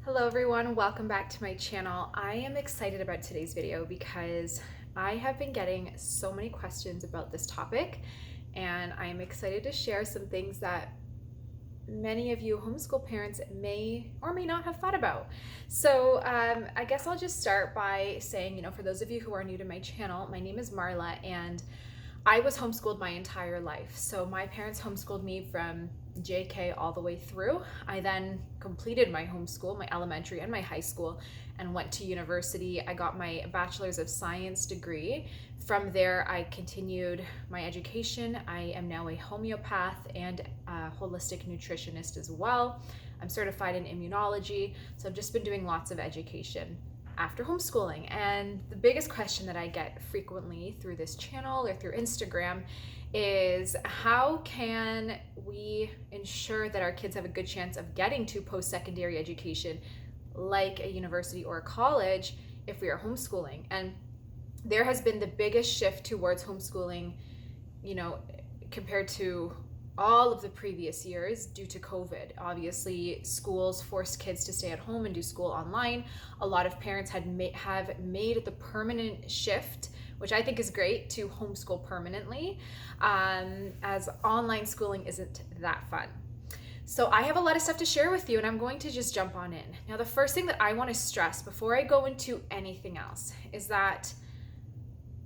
Hello everyone, welcome back to my channel. I am excited about today's video because I have been getting so many questions about this topic, and I am excited to share some things that many of you homeschool parents may or may not have thought about. So I guess I'll just start by saying, for those of you who are new to my channel, my name is Marla and I was homeschooled my entire life. So my parents homeschooled me from JK all the way through. I then completed my homeschool, my elementary and my high school, and went to university. I got my Bachelor's of Science degree. From there, I continued my education. I am now a homeopath and a holistic nutritionist as well. I'm certified in immunology, so I've just been doing lots of education after homeschooling. And the biggest question that I get frequently through this channel or through Instagram is, how can we ensure that our kids have a good chance of getting to post-secondary education like a university or a college if we are homeschooling? And there has been the biggest shift towards homeschooling, compared to all of the previous years due to COVID. Obviously, schools forced kids to stay at home and do school online. A lot of parents have made the permanent shift, which I think is great, to homeschool permanently, as online schooling isn't that fun. So I have a lot of stuff to share with you, and I'm going to just jump on in. Now, the first thing that I want to stress before I go into anything else is that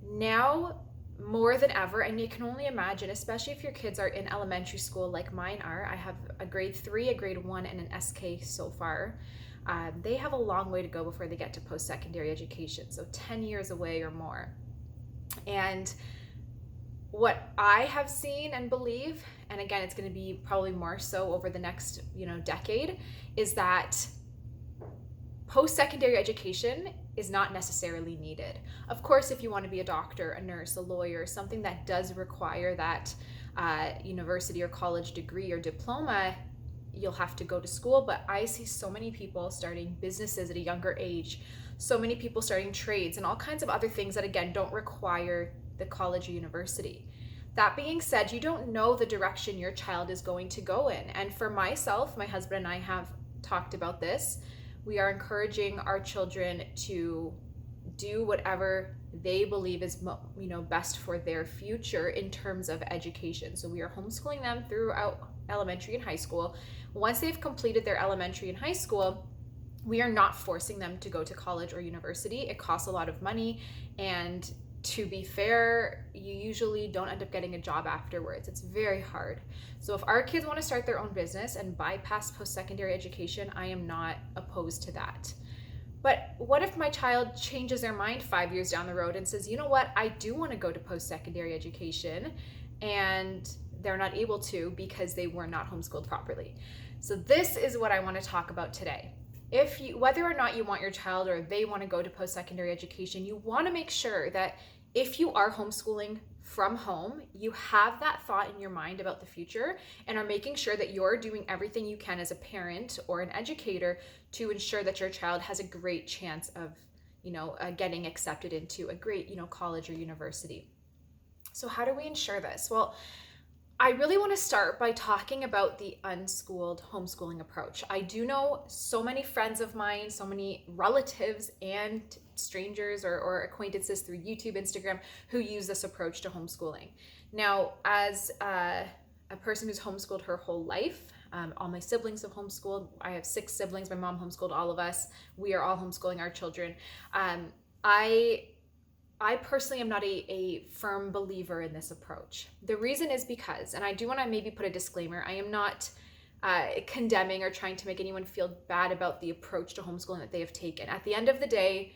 now, more than ever, and you can only imagine, especially if your kids are in elementary school like mine are. I have a grade 3, a grade 1, and an SK so far. They have a long way to go before they get to post-secondary education, so 10 years away or more. And what I have seen and believe, and again, it's going to be probably more so over the next decade, is that post-secondary education is not necessarily needed. Of course, if you want to be a doctor, a nurse, a lawyer, something that does require that university or college degree or diploma, you'll have to go to school. But I see so many people starting businesses at a younger age, so many people starting trades and all kinds of other things that, again, don't require the college or university. That being said, you don't know the direction your child is going to go in. And for myself, my husband and I have talked about this. We are encouraging our children to do whatever they believe is best for their future in terms of education. So we are homeschooling them throughout elementary and high school. Once they've completed their elementary and high school, we are not forcing them to go to college or university. It costs a lot of money, and to be fair, you usually don't end up getting a job afterwards. It's very hard. So if our kids want to start their own business and bypass post-secondary education, I am not opposed to that. But what if my child changes their mind 5 years down the road and says, you know what, I do want to go to post-secondary education, and they're not able to because they were not homeschooled properly? So this is what I want to talk about today. Whether or not you want your child or they want to go to post-secondary education, you want to make sure that if you are homeschooling from home, you have that thought in your mind about the future and are making sure that you're doing everything you can as a parent or an educator to ensure that your child has a great chance of, getting accepted into a great, college or university. So how do we ensure this? Well, I really want to start by talking about the unschooled homeschooling approach. I do know so many friends of mine, so many relatives and strangers or acquaintances through YouTube, Instagram, who use this approach to homeschooling. Now, as a person who's homeschooled her whole life, all my siblings have homeschooled. I have 6 siblings. My mom homeschooled all of us. We are all homeschooling our children. I personally am not a firm believer in this approach. The reason is because, and I do want to maybe put a disclaimer, I am not condemning or trying to make anyone feel bad about the approach to homeschooling that they have taken. At the end of the day,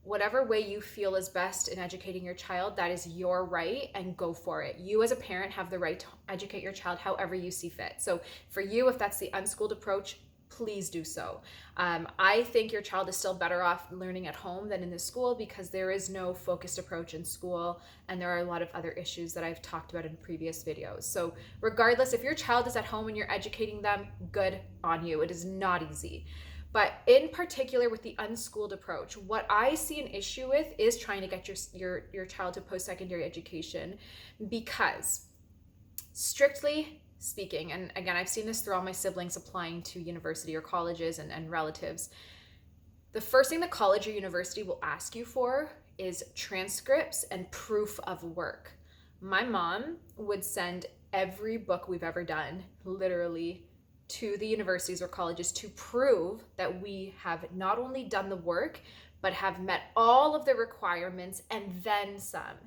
whatever way you feel is best in educating your child, that is your right, and go for it. You as a parent have the right to educate your child however you see fit. So for you, if that's the unschooled approach, please do so. I think your child is still better off learning at home than in the school, because there is no focused approach in school, and there are a lot of other issues that I've talked about in previous videos. So regardless, if your child is at home and you're educating them, good on you. It is not easy. But in particular with the unschooled approach, what I see an issue with is trying to get your child to post-secondary education, because strictly speaking, and again, I've seen this through all my siblings applying to university or colleges and relatives, the first thing the college or university will ask you for is transcripts and proof of work. My mom would send every book we've ever done, literally, to the universities or colleges to prove that we have not only done the work, but have met all of the requirements and then some.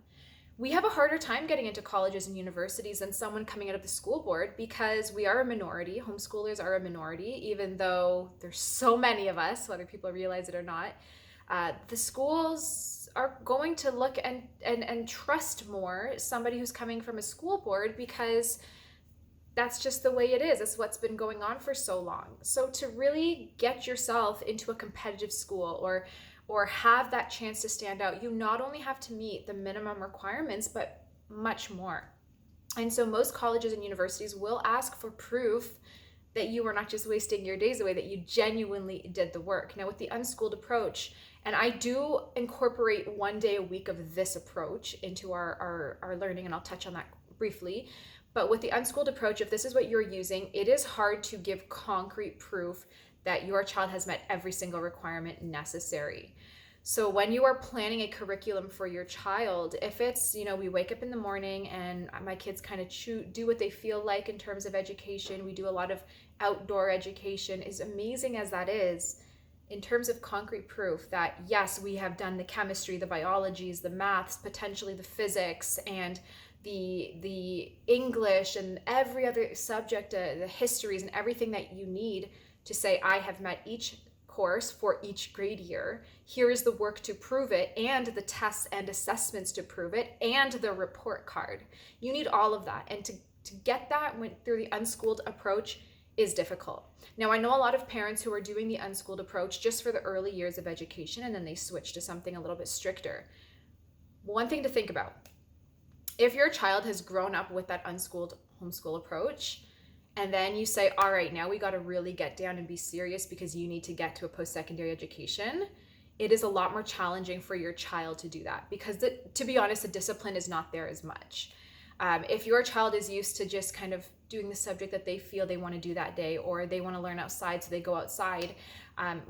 We have a harder time getting into colleges and universities than someone coming out of the school board because we are a minority. Homeschoolers are a minority, even though there's so many of us, whether people realize it or not. The schools are going to look and trust more somebody who's coming from a school board because that's just the way it is. It's what's been going on for so long. So to really get yourself into a competitive school or have that chance to stand out, you not only have to meet the minimum requirements, but much more. And so most colleges and universities will ask for proof that you are not just wasting your days away, that you genuinely did the work. Now with the unschooled approach, and I do incorporate 1 day a week of this approach into our learning, and I'll touch on that briefly. But with the unschooled approach, if this is what you're using, it is hard to give concrete proof that your child has met every single requirement necessary. So when you are planning a curriculum for your child, if it's, we wake up in the morning and my kids kind of do what they feel like in terms of education, we do a lot of outdoor education, as amazing as that is, in terms of concrete proof that yes, we have done the chemistry, the biologies, the maths, potentially the physics, and the English and every other subject, the histories and everything that you need to say, I have met each course for each grade year. Here is the work to prove it, and the tests and assessments to prove it, and the report card. You need all of that. And to get that through the unschooled approach is difficult. Now, I know a lot of parents who are doing the unschooled approach just for the early years of education, and then they switch to something a little bit stricter. One thing to think about, if your child has grown up with that unschooled homeschool approach, and then you say, all right, now we got to really get down and be serious because you need to get to a post-secondary education, it is a lot more challenging for your child to do that because, to be honest, the discipline is not there as much. If your child is used to just kind of doing the subject that they feel they want to do that day, or they want to learn outside, so they go outside,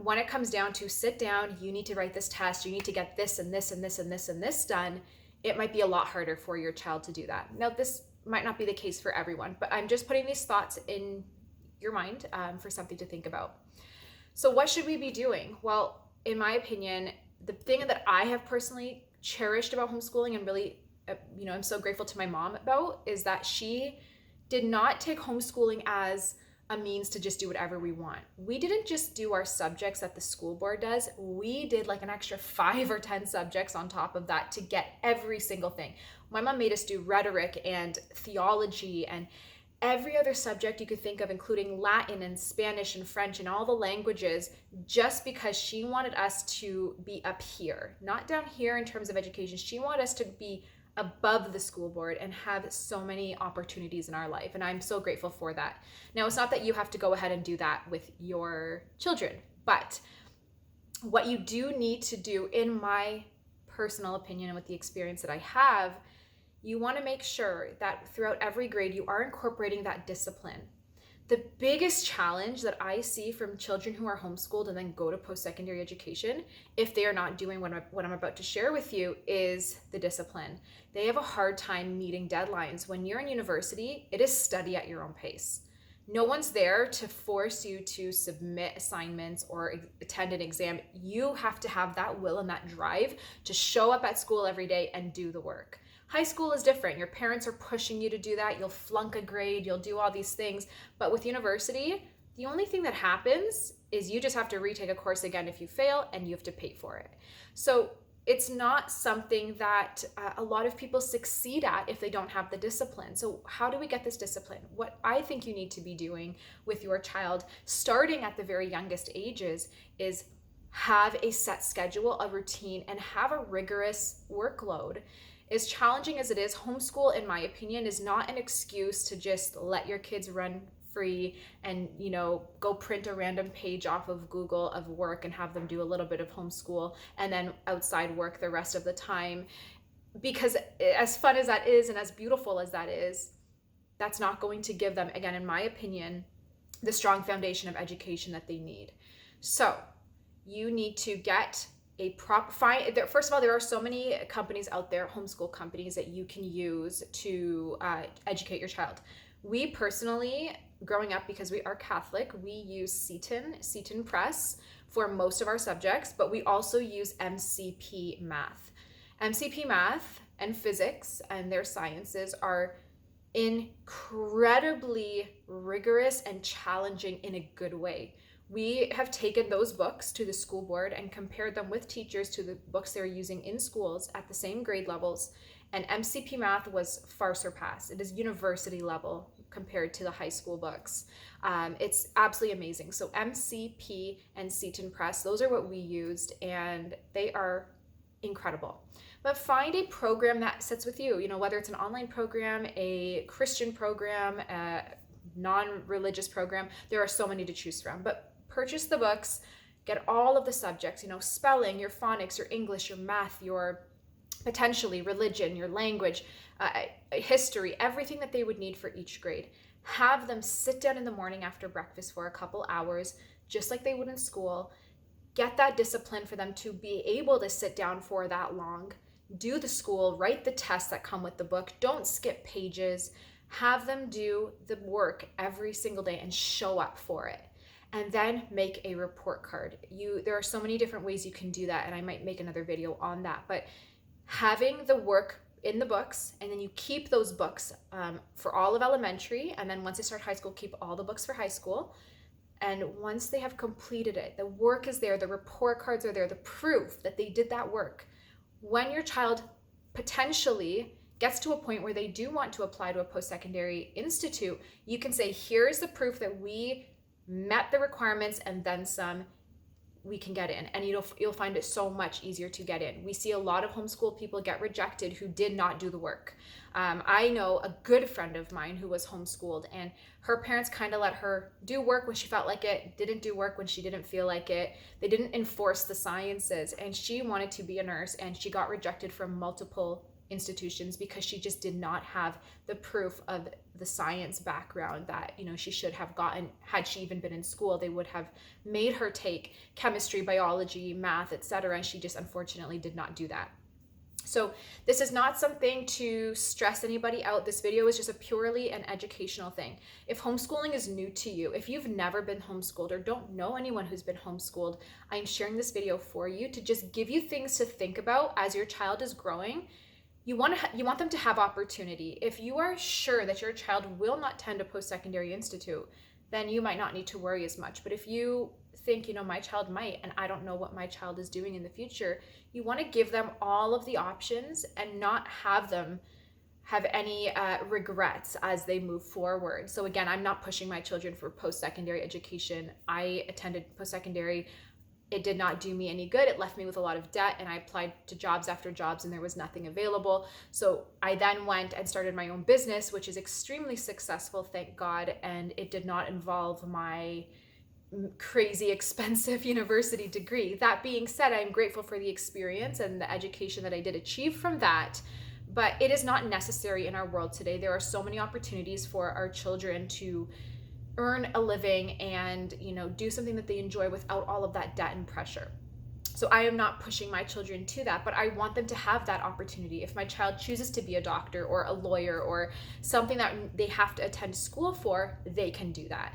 when it comes down to sit down, you need to write this test, you need to get this and this and this and this and this done, it might be a lot harder for your child to do that. Now, this might not be the case for everyone, but I'm just putting these thoughts in your mind for something to think about. So what should we be doing? Well, in my opinion, the thing that I have personally cherished about homeschooling and really, I'm so grateful to my mom about, is that she did not take homeschooling as a means to just do whatever we want. We didn't just do our subjects that the school board does. We did like an extra 5 or 10 subjects on top of that to get every single thing. My mom made us do rhetoric and theology and every other subject you could think of, including Latin and Spanish and French and all the languages, just because she wanted us to be up here, not down here in terms of education. She wanted us to be above the school board and have so many opportunities in our life. And I'm so grateful for that. Now, it's not that you have to go ahead and do that with your children, but what you do need to do, in my personal opinion and with the experience that I have, you want to make sure that throughout every grade you are incorporating that discipline. The biggest challenge that I see from children who are homeschooled and then go to post-secondary education, if they are not doing what I'm about to share with you, is the discipline. They have a hard time meeting deadlines. When you're in university, it is study at your own pace. No one's there to force you to submit assignments or attend an exam. You have to have that will and that drive to show up at school every day and do the work. High school is different. Your parents are pushing you to do that. You'll flunk a grade, you'll do all these things. But with university, the only thing that happens is you just have to retake a course again if you fail, and you have to pay for it. So it's not something that a lot of people succeed at if they don't have the discipline. So how do we get this discipline? What I think you need to be doing with your child, starting at the very youngest ages, is have a set schedule, a routine, and have a rigorous workload. As challenging as it is, homeschool, in my opinion, is not an excuse to just let your kids run free and, go print a random page off of Google of work and have them do a little bit of homeschool and then outside work the rest of the time. Because as fun as that is and as beautiful as that is, that's not going to give them, again, in my opinion, the strong foundation of education that they need. So you need to get a first of all, there are so many companies out there, homeschool companies, that you can use to educate your child. We personally, growing up, because we are Catholic, we use Seton Press for most of our subjects, but we also use MCP Math. MCP Math and physics and their sciences are incredibly rigorous and challenging in a good way. We have taken those books to the school board and compared them with teachers to the books they're using in schools at the same grade levels, and MCP Math was far surpassed. It is university level compared to the high school books. It's absolutely amazing. So MCP and Seton Press, those are what we used, and they are incredible. But find a program that sits with you, whether it's an online program, a Christian program, a non-religious program. There are so many to choose from. But purchase the books, get all of the subjects, spelling, your phonics, your English, your math, your potentially religion, your language, history, everything that they would need for each grade. Have them sit down in the morning after breakfast for a couple hours, just like they would in school. Get that discipline for them to be able to sit down for that long. Do the school, write the tests that come with the book. Don't skip pages. Have them do the work every single day and show up for it. And then make a report card. There are so many different ways you can do that, and I might make another video on that. But having the work in the books, and then you keep those books for all of elementary, and then once they start high school, keep all the books for high school. And once they have completed it, the work is there, the report cards are there, the proof that they did that work. When your child potentially gets to a point where they do want to apply to a post-secondary institute, you can say, here's the proof that we met the requirements and then some, we can get in. And you'll find it so much easier to get in. We see a lot of homeschool people get rejected who did not do the work. I know a good friend of mine who was homeschooled, and her parents kind of let her do work when she felt like it, didn't do work when she didn't feel like it. They didn't enforce the sciences, and she wanted to be a nurse, and she got rejected from multiple institutions because she just did not have the proof of the science background that she should have gotten. Had she even been in school, they would have made her take chemistry, biology, math, etc., and she just unfortunately did not do that. So this is not something to stress anybody out. This video is just a purely an educational thing. If homeschooling is new to you, if you've never been homeschooled or don't know anyone who's been homeschooled, I'm sharing this video for you to just give you things to think about as your child is growing. You want them to have opportunity. If you are sure that your child will not attend a post-secondary institute, then you might not need to worry as much. But if you think, my child might, and I don't know what my child is doing in the future, you want to give them all of the options and not have them have any regrets as they move forward. So again, I'm not pushing my children for post-secondary education. I attended post-secondary. It did not do me any good. It left me with a lot of debt, and I applied to jobs after jobs and there was nothing available. So I then went and started my own business, which is extremely successful, thank God, and it did not involve my crazy expensive university degree. That being said, I'm grateful for the experience and the education that I did achieve from that, but it is not necessary in our world today. There are so many opportunities for our children to earn a living and do something that they enjoy without all of that debt and pressure. So I am not pushing my children to that, but I want them to have that opportunity. If my child chooses to be a doctor or a lawyer or something that they have to attend school for, they can do that.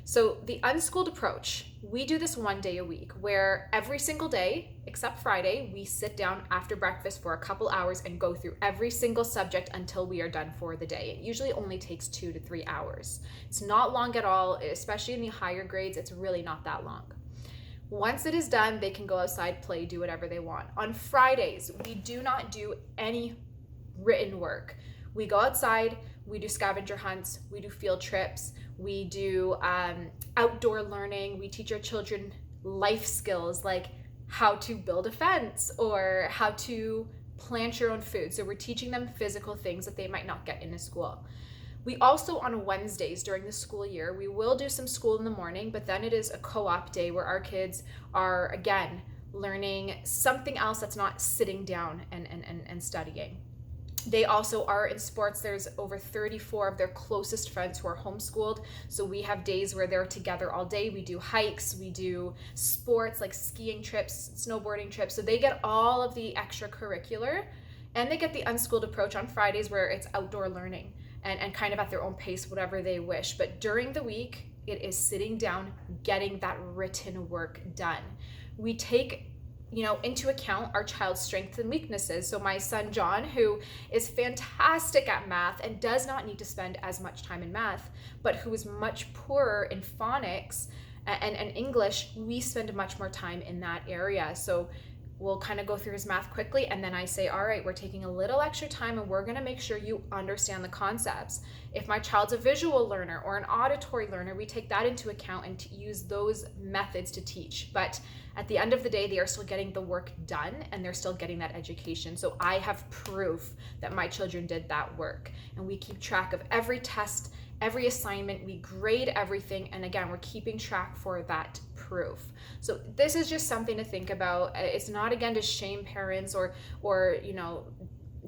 So the unschooled approach, we do this one day a week where every single day, except Friday, we sit down after breakfast for a couple hours and go through every single subject until we are done for the day. It usually only takes 2 to 3 hours. It's not long at all, especially in the higher grades. It's really not that long. Once it is done, they can go outside, play, do whatever they want. On Fridays, we do not do any written work. We go outside, we do scavenger hunts, we do field trips, we do outdoor learning. We teach our children life skills like how to build a fence or how to plant your own food. So we're teaching them physical things that they might not get in a school. We also, on Wednesdays during the school year, we will do some school in the morning, but then it is a co-op day where our kids are, again, learning something else that's not sitting down and studying. They also are in sports. There's over 34 of their closest friends who are homeschooled. So we have days where they're together all day. We do hikes, we do sports like skiing trips, snowboarding trips. So they get all of the extracurricular, and they get the unschooled approach on Fridays where it's outdoor learning and kind of at their own pace, whatever they wish. But during the week, it is sitting down, getting that written work done. We take into account our child's strengths and weaknesses. So my son John, who is fantastic at math and does not need to spend as much time in math, but who is much poorer in phonics and English, we spend much more time in that area. So we'll kind of go through his math quickly, and then I say, all right, we're taking a little extra time and we're going to make sure you understand the concepts. If my child's a visual learner or an auditory learner, we take that into account and use those methods to teach. But at the end of the day, they are still getting the work done and they're still getting that education. So I have proof that my children did that work, and we keep track of every test, every assignment, we grade everything, and again, we're keeping track for that proof. So this is just something to think about. It's not, again, to shame parents or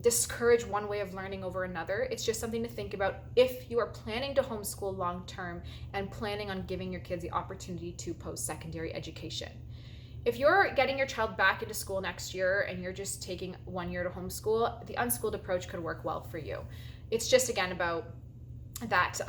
discourage one way of learning over another. It's just something to think about if you are planning to homeschool long term and planning on giving your kids the opportunity to post-secondary education. If you're getting your child back into school next year and you're just taking 1 year to homeschool, the unschooled approach could work well for you. It's just, again, about that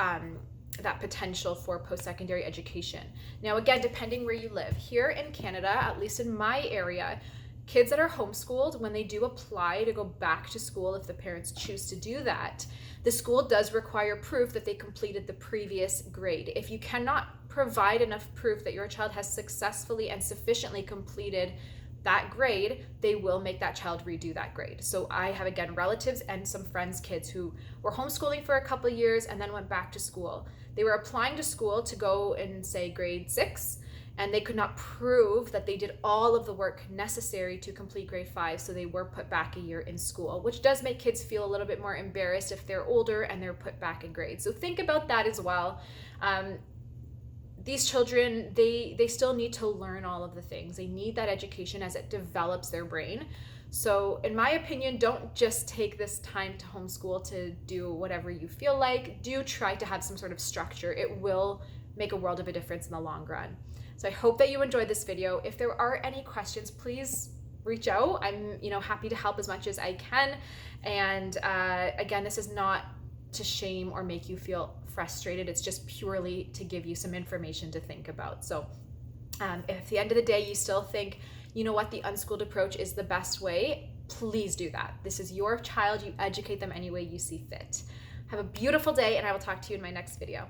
potential for post-secondary education. Now, again, depending where you live. Here in Canada, at least in my area, kids that are homeschooled, when they do apply to go back to school, if the parents choose to do that, the school does require proof that they completed the previous grade. If you cannot provide enough proof that your child has successfully and sufficiently completed that grade, they will make that child redo that grade. So I have, again, relatives and some friends' kids who were homeschooling for a couple of years and then went back to school. They were applying to school to go in, say, grade 6, and they could not prove that they did all of the work necessary to complete grade 5, so they were put back a year in school, which does make kids feel a little bit more embarrassed if they're older and they're put back in grade. So think about that as well. These children, they still need to learn all of the things. They need that education as it develops their brain. So in my opinion, don't just take this time to homeschool to do whatever you feel like. Do try to have some sort of structure. It will make a world of a difference in the long run. So I hope that you enjoyed this video. If there are any questions, please reach out. I'm happy to help as much as I can. And again, this is not to shame or make you feel frustrated. It's just purely to give you some information to think about. So if at the end of the day you still think, you know what, the unschooled approach is the best way, please do that. This is your child. You educate them any way you see fit. Have a beautiful day, and I will talk to you in my next video.